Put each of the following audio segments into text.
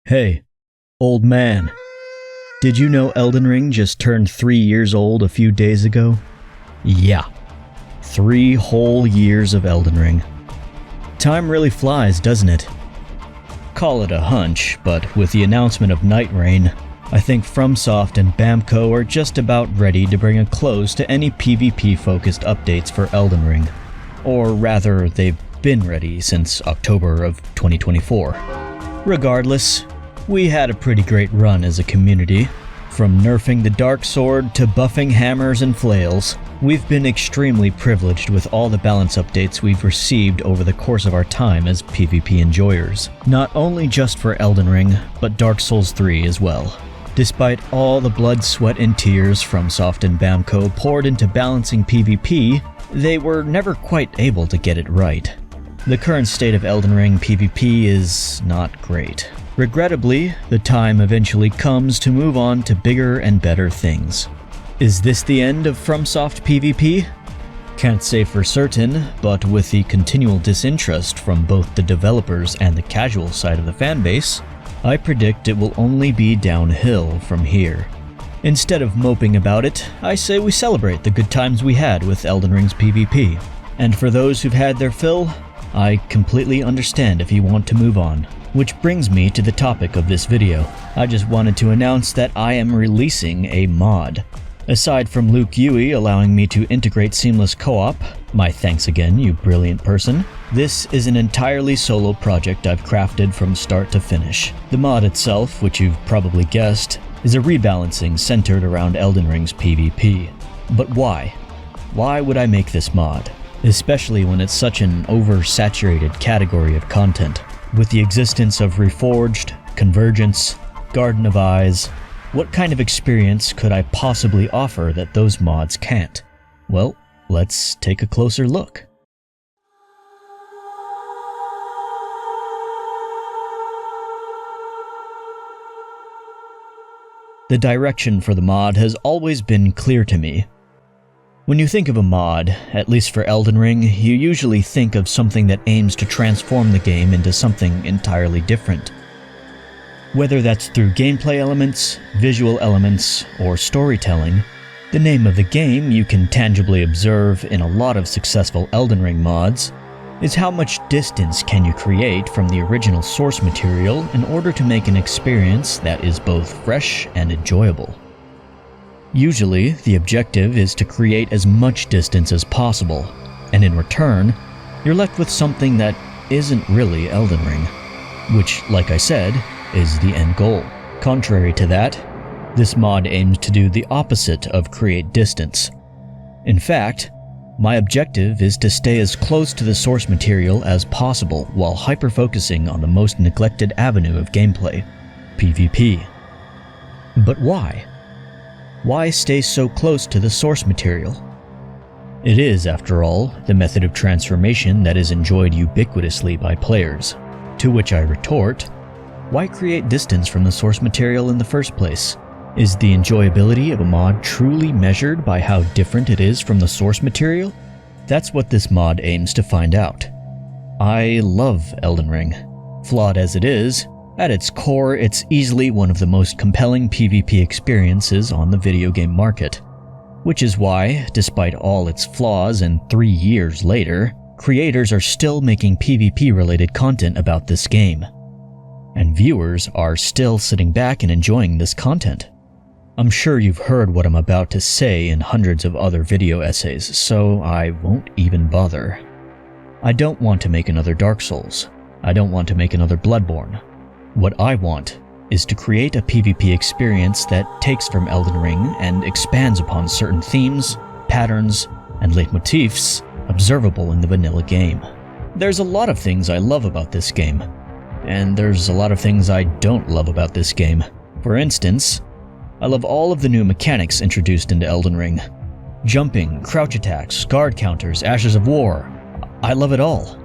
Hey, old man. Did you know Elden Ring just turned 3 years old a few days ago? Yeah, 3 whole years of Elden Ring. Time really flies, doesn't it? Call it a hunch, but with the announcement of Night Rain, I think FromSoft and Bamco are just about ready to bring a close to any PvP-focused updates for Elden Ring. Or rather, they've been ready since October of 2024. Regardless, we had a pretty great run as a community. From nerfing the Dark Sword to buffing hammers and flails, we've been extremely privileged with all the balance updates we've received over the course of our time as PvP enjoyers. Not only just for Elden Ring, but Dark Souls 3 as well. Despite all the blood, sweat, and tears FromSoft and Bamco poured into balancing PvP, they were never quite able to get it right. The current state of Elden Ring PvP is not great. Regrettably, the time eventually comes to move on to bigger and better things. Is this the end of FromSoft PvP? Can't say for certain, but with the continual disinterest from both the developers and the casual side of the fanbase, I predict it will only be downhill from here. Instead of moping about it, I say we celebrate the good times we had with Elden Ring's PvP. And for those who've had their fill, I completely understand if you want to move on. Which brings me to the topic of this video. I just wanted to announce that I am releasing a mod. Aside from Luke Yui allowing me to integrate seamless co-op, my thanks again, you brilliant person, this is an entirely solo project I've crafted from start to finish. The mod itself, which you've probably guessed, is a rebalancing centered around Elden Ring's PvP. But why? Why would I make this mod? Especially when it's such an oversaturated category of content. With the existence of Reforged, Convergence, Garden of Eyes, what kind of experience could I possibly offer that those mods can't? Well, let's take a closer look. The direction for the mod has always been clear to me. When you think of a mod, at least for Elden Ring, you usually think of something that aims to transform the game into something entirely different. Whether that's through gameplay elements, visual elements, or storytelling, the name of the game you can tangibly observe in a lot of successful Elden Ring mods is how much distance can you create from the original source material in order to make an experience that is both fresh and enjoyable. Usually, the objective is to create as much distance as possible, and in return, you're left with something that isn't really Elden Ring, which, like I said, is the end goal. Contrary to that, this mod aims to do the opposite of create distance. In fact, my objective is to stay as close to the source material as possible while hyper-focusing on the most neglected avenue of gameplay, PvP. But why? Why stay so close to the source material? It is, after all, the method of transformation that is enjoyed ubiquitously by players. To which I retort, why create distance from the source material in the first place? Is the enjoyability of a mod truly measured by how different it is from the source material? That's what this mod aims to find out. I love Elden Ring. Flawed as it is, at its core, it's easily one of the most compelling PvP experiences on the video game market. Which is why, despite all its flaws and 3 years later, creators are still making PvP-related content about this game. And viewers are still sitting back and enjoying this content. I'm sure you've heard what I'm about to say in hundreds of other video essays, so I won't even bother. I don't want to make another Dark Souls. I don't want to make another Bloodborne. What I want is to create a PvP experience that takes from Elden Ring and expands upon certain themes, patterns, and leitmotifs observable in the vanilla game. There's a lot of things I love about this game, and there's a lot of things I don't love about this game. For instance, I love all of the new mechanics introduced into Elden Ring. Jumping, crouch attacks, guard counters, Ashes of War. I love it all.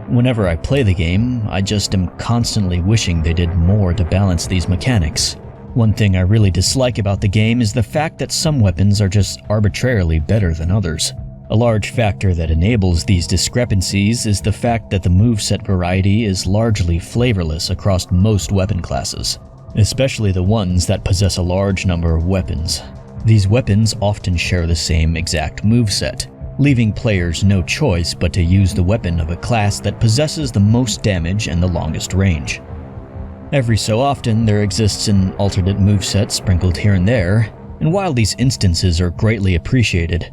Whenever I play the game, I just am constantly wishing they did more to balance these mechanics. One thing I really dislike about the game is the fact that some weapons are just arbitrarily better than others. A large factor that enables these discrepancies is the fact that the moveset variety is largely flavorless across most weapon classes, especially the ones that possess a large number of weapons. These weapons often share the same exact moveset, leaving players no choice but to use the weapon of a class that possesses the most damage and the longest range. Every so often, there exists an alternate moveset sprinkled here and there, and while these instances are greatly appreciated,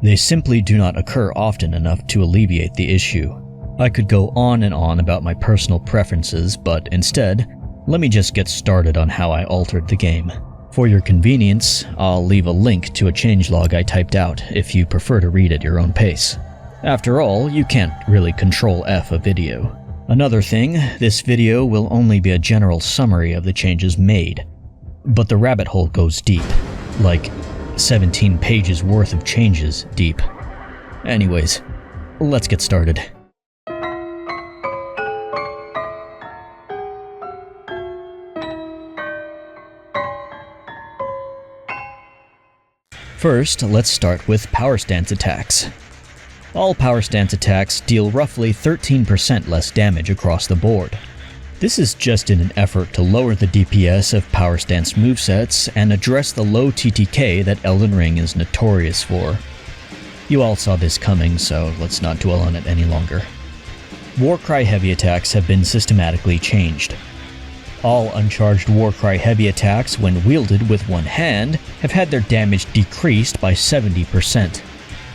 they simply do not occur often enough to alleviate the issue. I could go on and on about my personal preferences, but instead, let me just get started on how I altered the game. For your convenience, I'll leave a link to a changelog I typed out if you prefer to read at your own pace. After all, you can't really Control F a video. Another thing, this video will only be a general summary of the changes made, but the rabbit hole goes deep, like 17 pages worth of changes deep. Anyways, let's get started. First, let's start with Powerstance attacks. All Powerstance attacks deal roughly 13% less damage across the board. This is just in an effort to lower the DPS of Powerstance movesets and address the low TTK that Elden Ring is notorious for. You all saw this coming, so let's not dwell on it any longer. Warcry heavy attacks have been systematically changed. All uncharged Warcry heavy attacks, when wielded with one hand, have had their damage decreased by 70%.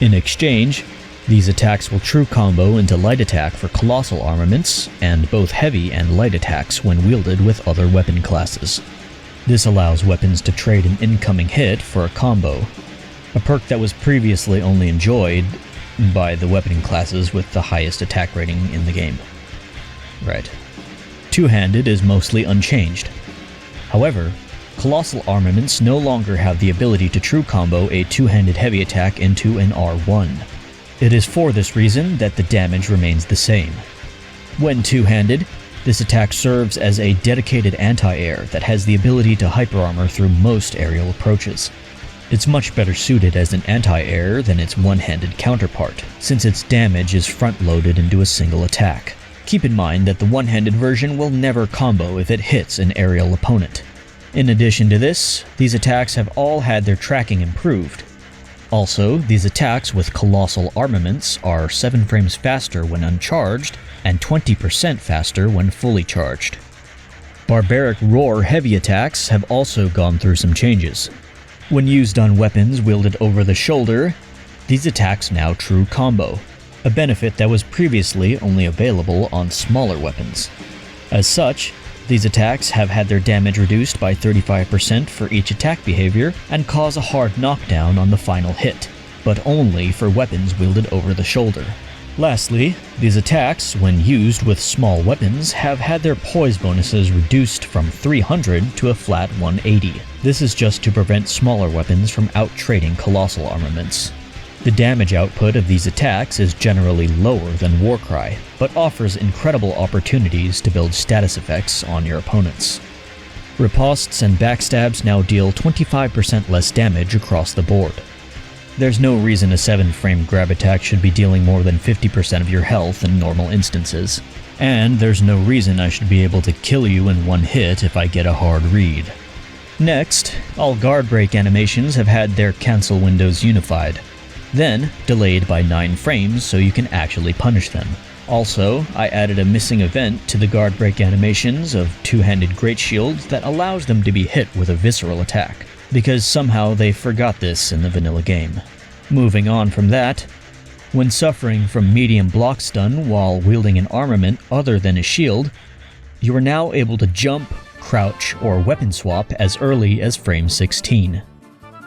In exchange, these attacks will true combo into Light Atk for Colossal Armaments, and both heavy and light attacks when wielded with other weapon classes. This allows weapons to trade an incoming hit for a combo, a perk that was previously only enjoyed by the weapon classes with the highest attack rating in the game. Right. Two-handed is mostly unchanged. However, Colossal Armaments no longer have the ability to true combo a two-handed heavy attack into an R1. It is for this reason that the damage remains the same. When two-handed, this attack serves as a dedicated anti-air that has the ability to hyperarmor through most aerial approaches. It's much better suited as an anti-air than its one-handed counterpart, since its damage is front-loaded into a single attack. Keep in mind that the one-handed version will never combo if it hits an aerial opponent. In addition to this, these attacks have all had their tracking improved. Also, these attacks with Colossal Armaments are 7 frames faster when uncharged, and 20% faster when fully charged. Barbaric Roar heavy attacks have also gone through some changes. When used on weapons wielded over the shoulder, these attacks now true combo, a benefit that was previously only available on smaller weapons. As such, these attacks have had their damage reduced by 35% for each attack behavior and cause a hard knockdown on the final hit, but only for weapons wielded over the shoulder. Lastly, these attacks, when used with small weapons, have had their poise bonuses reduced from 300 to a flat 180. This is just to prevent smaller weapons from out-trading Colossal Armaments. The damage output of these attacks is generally lower than Warcry, but offers incredible opportunities to build status effects on your opponents. Ripostes and Backstabs now deal 25% less damage across the board. There's no reason a 7-frame grab attack should be dealing more than 50% of your health in normal instances, and there's no reason I should be able to kill you in one hit if I get a hard read. Next, all guard break animations have had their cancel windows unified, then delayed by 9 frames so you can actually punish them. Also, I added a missing event to the guard break animations of two-handed great shields that allows them to be hit with a visceral attack, because somehow they forgot this in the vanilla game. Moving on from that, when suffering from medium blockstun while wielding an armament other than a shield, you are now able to jump, crouch, or weapon swap as early as frame 16.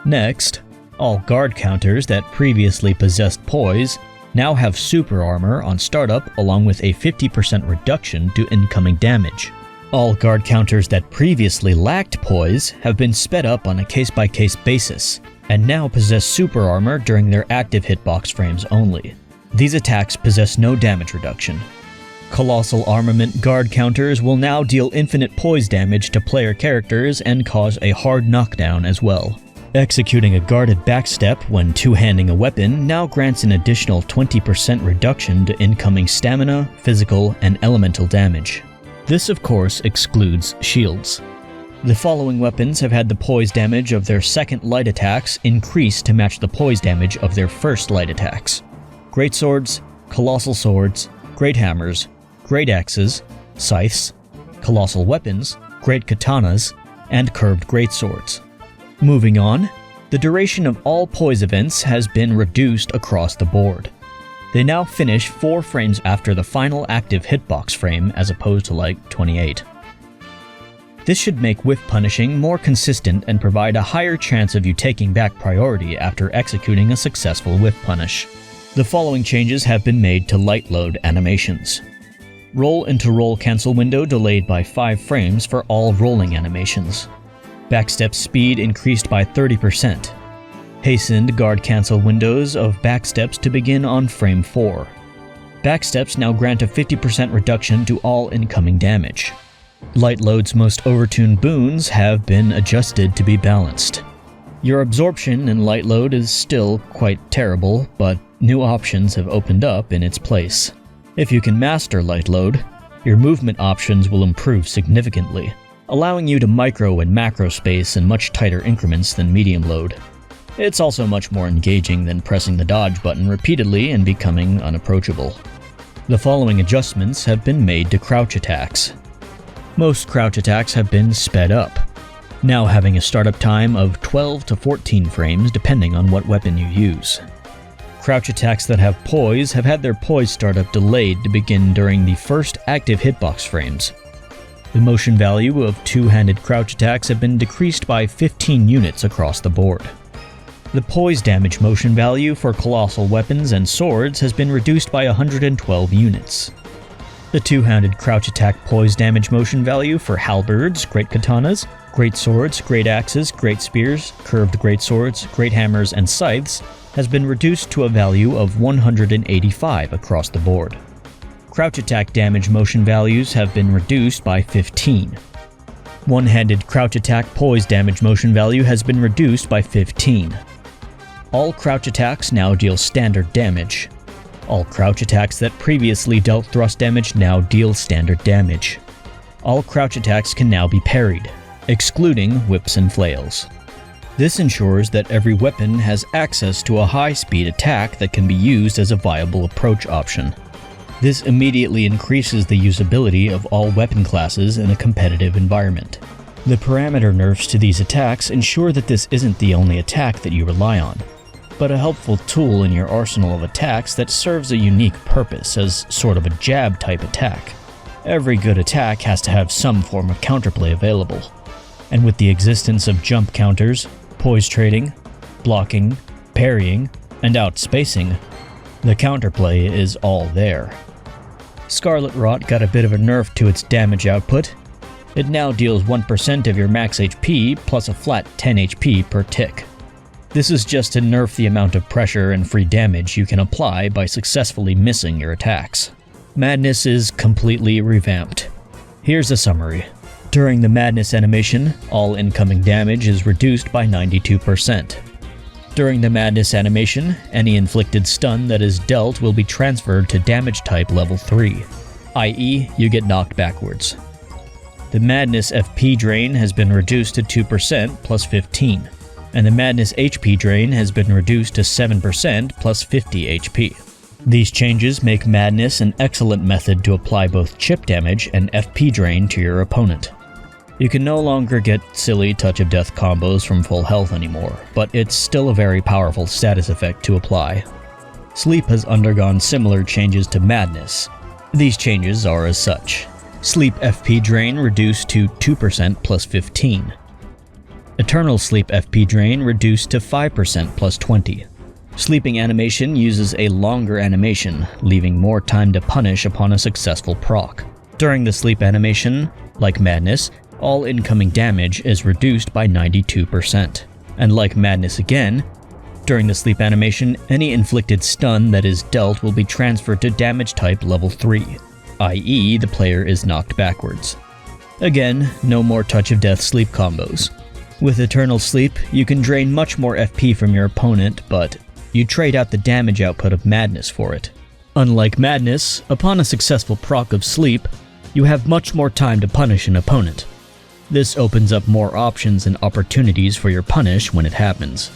Next, all guard counters that previously possessed Poise now have super armor on startup along with a 50% reduction to incoming damage. All guard counters that previously lacked Poise have been sped up on a case-by-case basis, and now possess super armor during their active hitbox frames only. These attacks possess no damage reduction. Colossal Armament guard counters will now deal infinite Poise damage to player characters and cause a hard knockdown as well. Executing a guarded backstep when two-handing a weapon now grants an additional 20% reduction to incoming stamina, physical, and elemental damage. This, of course, excludes shields. The following weapons have had the poise damage of their second light attacks increased to match the poise damage of their first light attacks. Greatswords, Colossal Swords, Great Hammers, Greataxes, Scythes, Colossal Weapons, Great Katanas, and Curved Greatswords. Moving on, the duration of all poise events has been reduced across the board. They now finish 4 frames after the final active hitbox frame as opposed to like 28. This should make whiff punishing more consistent and provide a higher chance of you taking back priority after executing a successful whiff punish. The following changes have been made to light load animations. Roll into roll cancel window delayed by 5 frames for all rolling animations. Backstep speed increased by 30%. Hastened guard cancel windows of backsteps to begin on frame 4. Backsteps now grant a 50% reduction to all incoming damage. Light load's most overtuned boons have been adjusted to be balanced. Your absorption in light load is still quite terrible, but new options have opened up in its place. If you can master light load, your movement options will improve significantly, allowing you to micro and macro space in much tighter increments than medium load. It's also much more engaging than pressing the dodge button repeatedly and becoming unapproachable. The following adjustments have been made to crouch attacks. Most crouch attacks have been sped up, now having a startup time of 12 to 14 frames depending on what weapon you use. Crouch attacks that have poise have had their poise startup delayed to begin during the first active hitbox frames. The motion value of two-handed crouch attacks have been decreased by 15 units across the board. The poise damage motion value for colossal weapons and swords has been reduced by 112 units. The two-handed crouch attack poise damage motion value for halberds, great katanas, great swords, great axes, great spears, curved great swords, great hammers, and scythes has been reduced to a value of 185 across the board. Crouch attack damage motion values have been reduced by 15. One-handed crouch attack poise damage motion value has been reduced by 15. All crouch attacks now deal standard damage. All crouch attacks that previously dealt thrust damage now deal standard damage. All crouch attacks can now be parried, excluding whips and flails. This ensures that every weapon has access to a high-speed attack that can be used as a viable approach option. This immediately increases the usability of all weapon classes in a competitive environment. The parameter nerfs to these attacks ensure that this isn't the only attack that you rely on, but a helpful tool in your arsenal of attacks that serves a unique purpose as sort of a jab-type attack. Every good attack has to have some form of counterplay available, and with the existence of jump counters, poise trading, blocking, parrying, and outspacing, the counterplay is all there. Scarlet Rot got a bit of a nerf to its damage output. It now deals 1% of your max HP plus a flat 10 HP per tick. This is just to nerf the amount of pressure and free damage you can apply by successfully missing your attacks. Madness is completely revamped. Here's a summary. During the Madness animation, all incoming damage is reduced by 92%. During the Madness animation, any inflicted stun that is dealt will be transferred to damage type level 3, i.e. you get knocked backwards. The Madness FP drain has been reduced to 2% plus 15, and the Madness HP drain has been reduced to 7% plus 50 HP. These changes make Madness an excellent method to apply both chip damage and FP drain to your opponent. You can no longer get silly touch of death combos from full health anymore, but it's still a very powerful status effect to apply. Sleep has undergone similar changes to Madness. These changes are as such. Sleep FP drain reduced to 2% plus 15. Eternal Sleep FP drain reduced to 5% plus 20. Sleeping animation uses a longer animation, leaving more time to punish upon a successful proc. During the sleep animation, like Madness, all incoming damage is reduced by 92%. And like Madness again, during the sleep animation, any inflicted stun that is dealt will be transferred to damage type level 3, i.e. the player is knocked backwards. Again, no more touch of death sleep combos. With Eternal Sleep, you can drain much more FP from your opponent, but you trade out the damage output of Madness for it. Unlike Madness, upon a successful proc of Sleep, you have much more time to punish an opponent. This opens up more options and opportunities for your punish when it happens.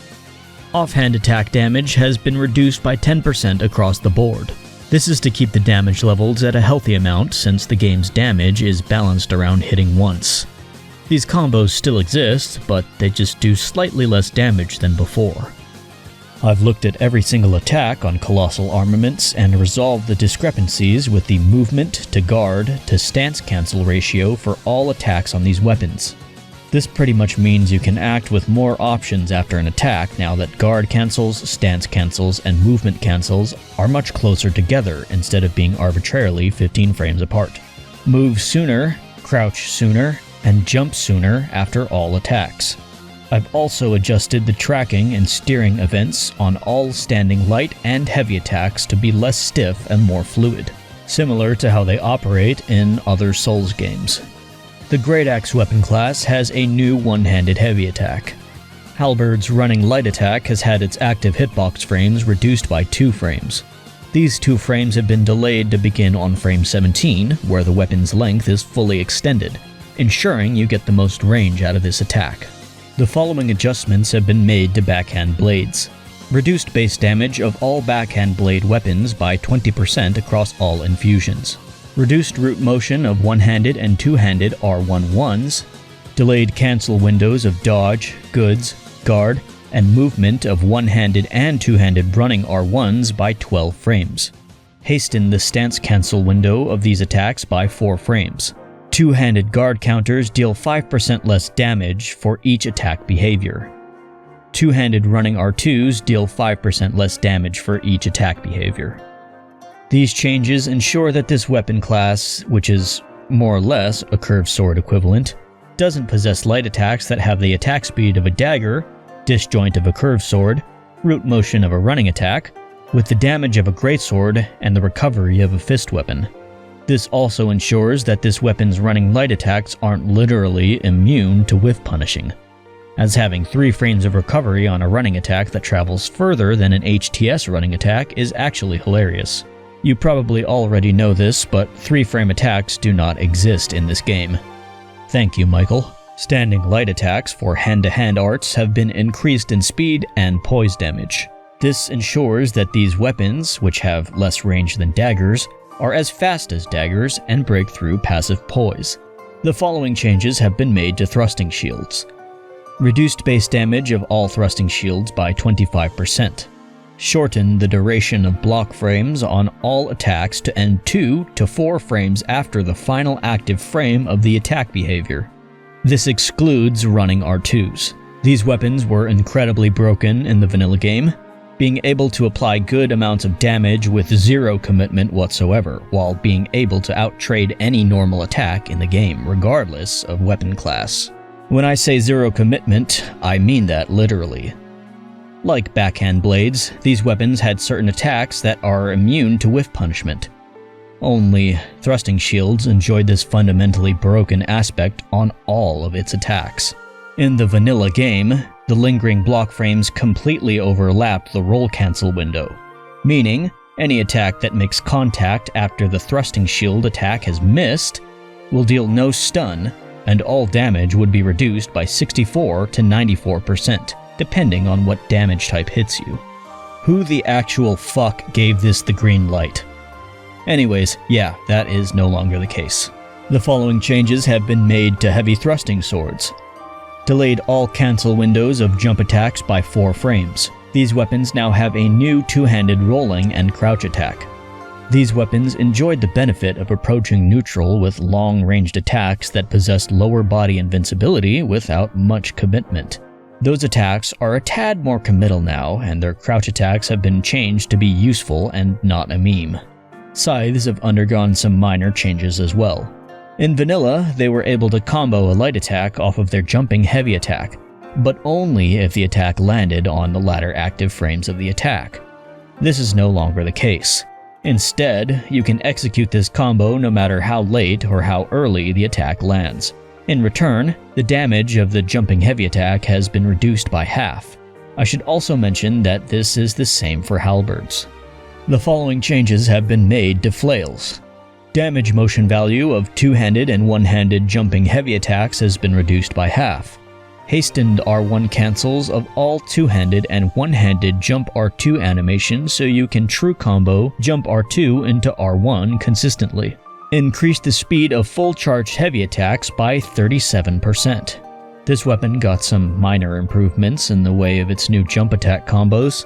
Offhand attack damage has been reduced by 10% across the board. This is to keep the damage levels at a healthy amount since the game's damage is balanced around hitting once. These combos still exist, but they just do slightly less damage than before. I've looked at every single attack on Colossal Armaments and resolved the discrepancies with the movement to guard to stance cancel ratio for all attacks on these weapons. This pretty much means you can act with more options after an attack now that guard cancels, stance cancels, and movement cancels are much closer together instead of being arbitrarily 15 frames apart. Move sooner, crouch sooner, and jump sooner after all attacks. I've also adjusted the tracking and steering events on all standing light and heavy attacks to be less stiff and more fluid, similar to how they operate in other Souls games. The Greataxe weapon class has a new one-handed heavy attack. Halberd's running light attack has had its active hitbox frames reduced by 2 frames. These 2 frames have been delayed to begin on frame 17, where the weapon's length is fully extended, ensuring you get the most range out of this attack. The following adjustments have been made to Backhand Blades. Reduced base damage of all Backhand Blade weapons by 20% across all infusions. Reduced root motion of one-handed and two-handed R11s. Delayed cancel windows of dodge, goods, guard, and movement of one-handed and two-handed running R1s by 12 frames. Hasten the stance cancel window of these attacks by 4 frames. Two-handed guard counters deal 5% less damage for each attack behavior. Two-handed running R2s deal 5% less damage for each attack behavior. These changes ensure that this weapon class, which is more or less a curved sword equivalent, doesn't possess light attacks that have the attack speed of a dagger, disjoint of a curved sword, root motion of a running attack, with the damage of a greatsword and the recovery of a fist weapon. This also ensures that this weapon's running light attacks aren't literally immune to whiff punishing, as having 3 frames of recovery on a running attack that travels further than an HTS running attack is actually hilarious. You probably already know this, but 3-frame attacks do not exist in this game. Thank you, Michael. Standing light attacks for hand-to-hand arts have been increased in speed and poise damage. This ensures that these weapons, which have less range than daggers, are as fast as daggers and break through passive poise. The following changes have been made to thrusting shields. Reduced base damage of all thrusting shields by 25%. Shorten the duration of block frames on all attacks to end 2 to 4 frames after the final active frame of the attack behavior. This excludes running R2s. These weapons were incredibly broken in the vanilla game, being able to apply good amounts of damage with 0 commitment whatsoever, while being able to outtrade any normal attack in the game, regardless of weapon class. When I say 0 commitment, I mean that literally. Like Backhand Blades, these weapons had certain attacks that are immune to whiff punishment. Only thrusting shields enjoyed this fundamentally broken aspect on all of its attacks. In the vanilla game, the lingering block frames completely overlapped the roll cancel window, meaning any attack that makes contact after the thrusting shield attack has missed will deal no stun, and all damage would be reduced by 64 to 94%, depending on what damage type hits you. Who the actual fuck gave this the green light? Anyways, yeah, that is no longer the case. The following changes have been made to heavy thrusting swords. Delayed all cancel windows of jump attacks by 4 frames. These weapons now have a new two-handed rolling and crouch attack. These weapons enjoyed the benefit of approaching neutral with long-ranged attacks that possessed lower body invincibility without much commitment. Those attacks are a tad more committal now, and their crouch attacks have been changed to be useful and not a meme. Scythes have undergone some minor changes as well. In vanilla, they were able to combo a light attack off of their jumping heavy attack, but only if the attack landed on the latter active frames of the attack. This is no longer the case. Instead, you can execute this combo no matter how late or how early the attack lands. In return, the damage of the jumping heavy attack has been reduced by half. I should also mention that this is the same for halberds. The following changes have been made to flails. Damage motion value of two-handed and one-handed jumping heavy attacks has been reduced by half. Hastened R1 cancels of all two-handed and one-handed jump R2 animations so you can true combo jump R2 into R1 consistently. Increased the speed of full-charged heavy attacks by 37%. This weapon got some minor improvements in the way of its new jump attack combos.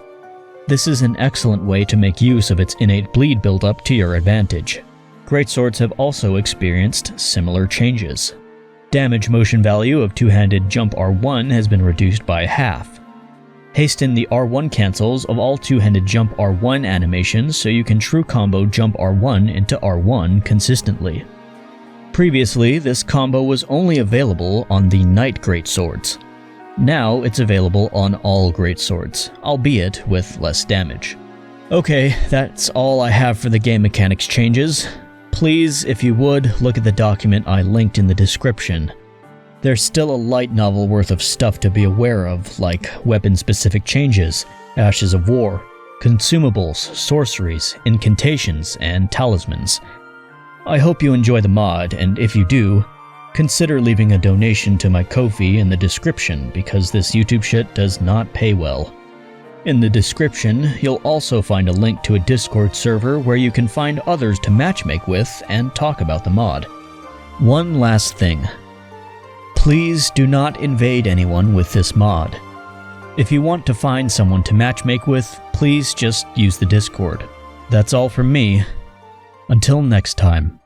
This is an excellent way to make use of its innate bleed buildup to your advantage. Greatswords have also experienced similar changes. Damage motion value of two-handed jump R1 has been reduced by half. Hasten the R1 cancels of all two-handed jump R1 animations so you can true combo jump R1 into R1 consistently. Previously, this combo was only available on the Knight Greatswords. Now it's available on all Greatswords, albeit with less damage. Okay, that's all I have for the game mechanics changes. Please, if you would, look at the document I linked in the description. There's still a light novel worth of stuff to be aware of, like weapon-specific changes, ashes of war, consumables, sorceries, incantations, and talismans. I hope you enjoy the mod, and if you do, consider leaving a donation to my Ko-fi in the description because this YouTube shit does not pay well. In the description, you'll also find a link to a Discord server where you can find others to matchmake with and talk about the mod. One last thing. Please do not invade anyone with this mod. If you want to find someone to matchmake with, please just use the Discord. That's all from me. Until next time.